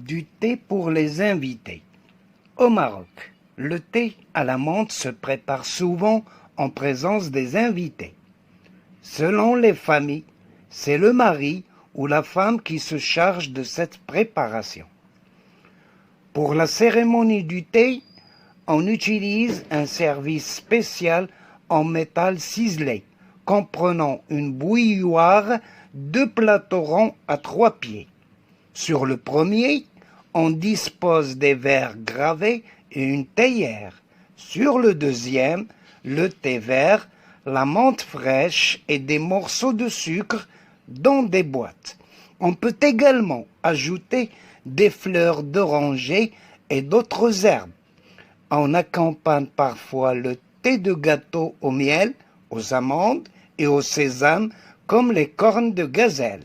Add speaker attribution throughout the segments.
Speaker 1: Du thé pour les invités. Au Maroc, le thé à la menthe se prépare souvent en présence des invités. Selon les familles, c'est le mari ou la femme qui se charge de cette préparation. Pour la cérémonie du thé, on utilise un service spécial en métal ciselé, comprenant une bouilloire, deux plateaux ronds à 3 pieds. Sur le premier, on dispose des verres gravés et une théière. Sur le deuxième, le thé vert, la menthe fraîche et des morceaux de sucre dans des boîtes. On peut également ajouter des fleurs d'oranger et d'autres herbes. On accompagne parfois le thé de gâteau au miel, aux amandes et au sésame comme les cornes de gazelle.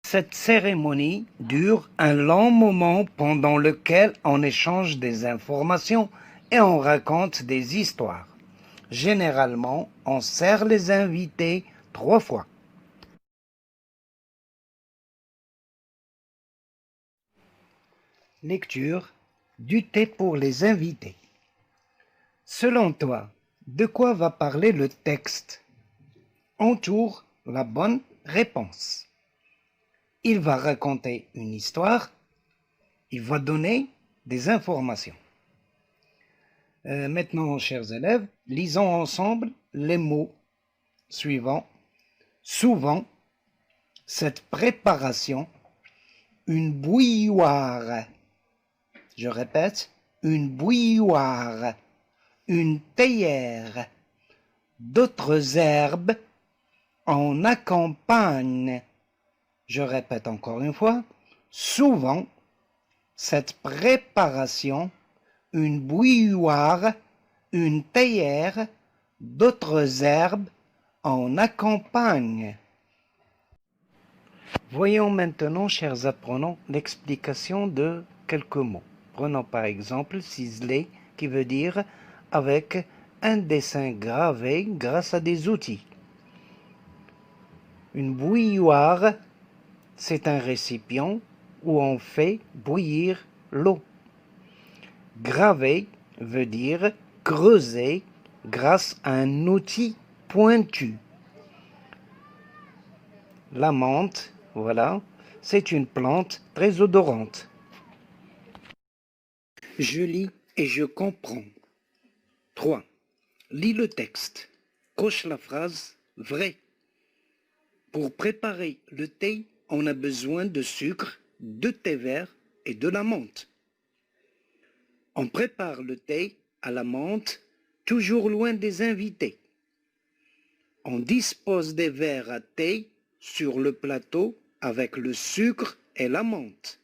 Speaker 1: Cette cérémonie dure un long moment pendant lequel on échange des informations et on raconte des histoires. Généralement, on sert les invités 3 fois. Lecture du thé pour les invités. Selon toi, de quoi va parler le texte? Entoure la bonne réponse. Il va raconter une histoire, il va donner des informations. Maintenant, chers élèves, lisons ensemble les mots suivants. Souvent, cette préparation, une bouilloire. Je répète, une bouilloire, une théière, d'autres herbes en accompagnent. Je répète encore une fois, souvent, cette préparation, une bouilloire, une théière, d'autres herbes en accompagnent. Voyons maintenant, chers apprenants, l'explication de quelques mots. Prenons par exemple ciselé, qui veut dire avec un dessin gravé grâce à des outils. Une bouilloire, c'est un récipient où on fait bouillir l'eau. Gravé veut dire creuser grâce à un outil pointu. La menthe, voilà, c'est une plante très odorante. Je lis et je comprends. 3. Lis le texte. Coche la phrase vrai. Pour préparer le thé, on a besoin de sucre, de thé vert et de la menthe. On prépare le thé à la menthe, toujours loin des invités. On dispose des verres à thé sur le plateau avec le sucre et la menthe.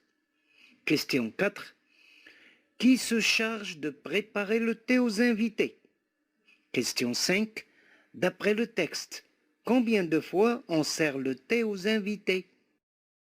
Speaker 1: Question 4. Qui se charge de préparer le thé aux invités? Question 5. D'après le texte, combien de fois on sert le thé aux invités?